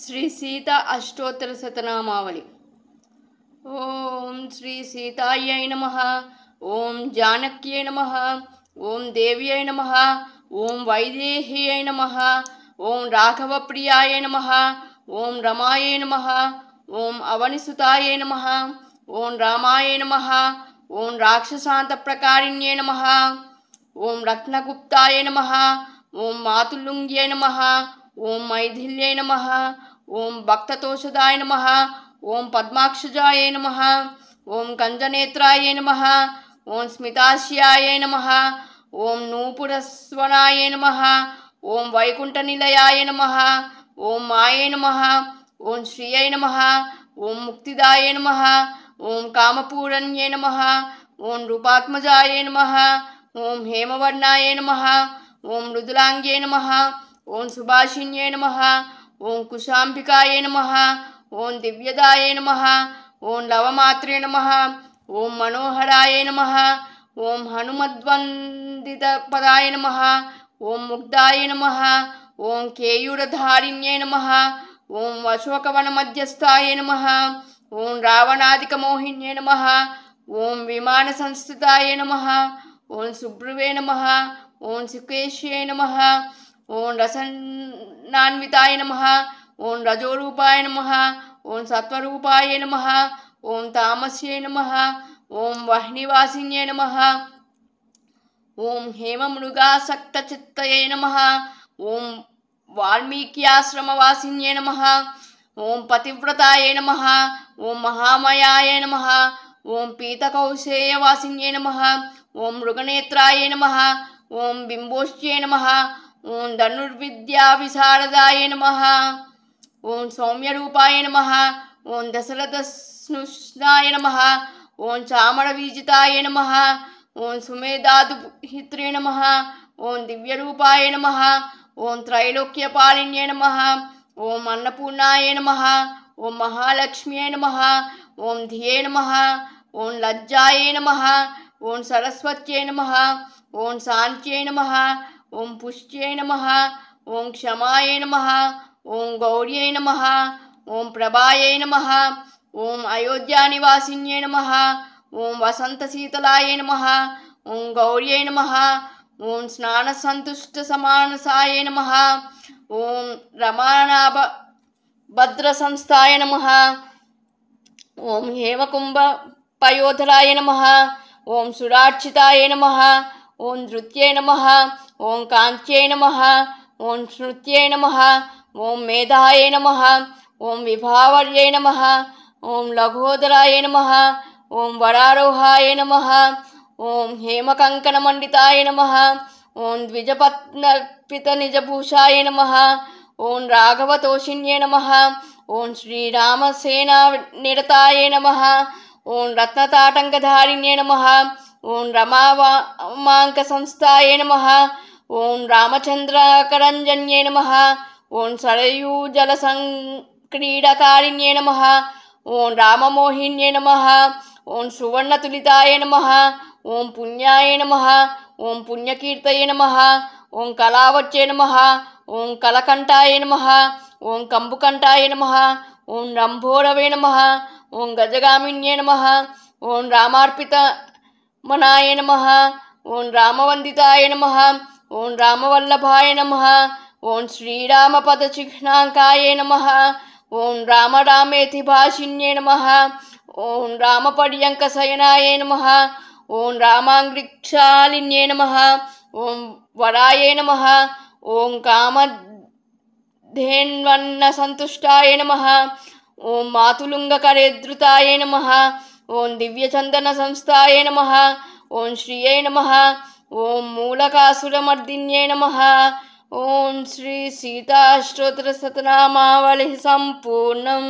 శ్రీ సీత అష్టోత్తర శతనామావళి. ఓం శ్రీ సీతాయై నమః. ఓం జానక్యై నమః. ఓం దేవ్యై నమః. ఓం వైదేహ్యై నమః. ఓం రాఘవప్రియాయ నమః. ఓం రమాయై నమః. ఓం అవనిసుతాయై నమః. ఓం రామాయ నమః. ఓం రాక్షసాంతప్రకారిణ్యై నమః. ఓం రత్నగుప్తాయ నమః. ఓం మాతులుంగ్యై నమః. ఓం మైథిల్యై నమః. ఓం భక్తతోషదాయ నమః. ఓం పద్మాక్షజాయ నమః. ఓం కంజనేత్రాయ నమః. ఓం స్మితాస్యాయ నమః. ఓం నూపురస్వనాయ నమః. ఓం వైకుంఠనిలయాయ నమః. ఓం మాయే నమః. ఓం శ్రీయై నమః. ఓం ముక్తిదాయ నమః. ఓం కామపూరణ్యై నమః. ఓం రూపాత్మజాయ నమః. ఓం హేమవర్ణాయ నమః. ఓం మృదులాంగ్యై నమః. ఓం సుభాషిణ్యై నమః. ఓం కుశాంబికాయ నమః. ఓం దివ్యదాయ నమః. ఓం లవమాత్రే నమః. ఓం మనోహరాయ నమః. ఓం హనుమద్వందితపదాయ నమః. ఓం ముగ్ధాయ నమః. ఓం కేయూరధారిణ్యై నమః. ఓం అశోకవనమధ్యస్థాయ నమః. ఓం రావణాదికమోహిన్యై నమః. ఓం విమాన సంస్థితాయ నమః. ఓం శుభ్రువే నమః. ఓం సుకేశ్యై నమః. ఓం రసనాన్వితాయ నమః. ఓం రజోరూపాయ నమః. ఓం సత్వరూపాయ నమః. ఓం తామస్యై నమః. ఓం వహ్నివాసిన్యై నమః. ఓం హేమమృగాసక్తచిత్తయై నమః. ఓం వాల్మీక్యాశ్రమవాసిన్యై నమః. ఓం పతివ్రతాయ నమః. ఓం మహామయాయ నమః. ఓం పీతకౌశేయవాసిన్యై నమః. ఓం మృగనేత్రాయ నమః. ఓం బింబోష్ట్యై నమః. ఓం ధనుర్విద్యా విశారదాయ నమః. ఓం సౌమ్యరూపాయ నమః. ఓం దశరథస్నుష్ణాయ నమః. ఓం చామరవీజితాయ నమః. ఓం సుమేధాదుహిత్రే నమః. ఓం దివ్యరూపాయ నమః. ఓం త్రైలోక్యపాలిన్యై నమః. ఓం అన్నపూర్ణాయ నమః. ఓం మహాలక్ష్మ్యై నమః. ఓం ధియే నమః. ఓం లజ్జాయై నమః. ఓం సరస్వత్యై నమః. ఓం శాంత్యై నమః. ఓం పుష్ట్యై నమః. ఓం క్షమాయై నమః. ఓం గౌర్యై నమః. ఓం ప్రభాయై నమః. ఓం అయోధ్యానివాసిన్యై నమః. ఓం వసంతశీతలాయ నమః. ఓం గౌర్యై నమః. ఓం స్నానసంతుష్టసమానసాయ నమః. ఓం రమానాభ భద్రసంస్థాయ నమః. ఓం హేమకుంభపయోధరాయ నమః. ఓం సురార్చితాయ నమః. ఓం నృత్యై నమః. ఓం కాంత్యై నమః. ఓం స్మృత్యై నమః. ఓం మేధాయ నమః. ఓం విభావర్యై నమః. ఓం లఘోదరాయ నమః. ఓం వరారోహాయ నమః. ఓం హేమకంకణమండితాయ నమః. ఓం ద్విజపత్నర్పితనిజభూషాయ నమః. ఓం రాఘవతోషిణ్యై నమః. ఓం శ్రీరామసేనా నిరతాయ నమః. ఓం రత్నతాటంకధారిణ్యై నమః. ఓం రమామాంక సంస్థాయ నమః. ఓం రామచంద్రకరంజన్యై నమః. ఓం సరయూజలసంక్రీడకారిణ్యై నమః. ఓం రామమోహిన్యై నమః. ఓం సువర్ణతులితాయ నమః. ఓం పుణ్యాయ నమః. ఓం పుణ్యకీర్తయే నమః. ఓం కళావత్యై నమః. ఓం కలకంఠాయ నమః. ఓం కంబుకంఠాయ నమః. ఓం రంభోరవే నమః. ఓం గజగామిన్యై నమః. ఓం రామార్పితమనాయ నమః. ఓం రామవందితాయ నమః. ఓం రామవల్లభాయ నమః. ఓం శ్రీరామపదచిహ్నాంకాయ నమః. ఓం రామేతి భాషిన్యై నమః. ఓం రామపర్యంకశయనాయ నమః. ఓం రామాంగ్రిక్షాలిన్యై నమః. ఓం వరాయ నమః. ఓం కామధేన్వన్నసంతుష్టాయ నమః. ఓం మాతులుంగకరేధృతాయ నమః. ఓం దివ్యచందన సంస్థాయ నమః. ఓం శ్రీయై నమః. ఓం మూలకాసురమర్దిన్యై నమః. ఓం శ్రీ సీతాష్టోత్తర శతనామావళి సంపూర్ణం.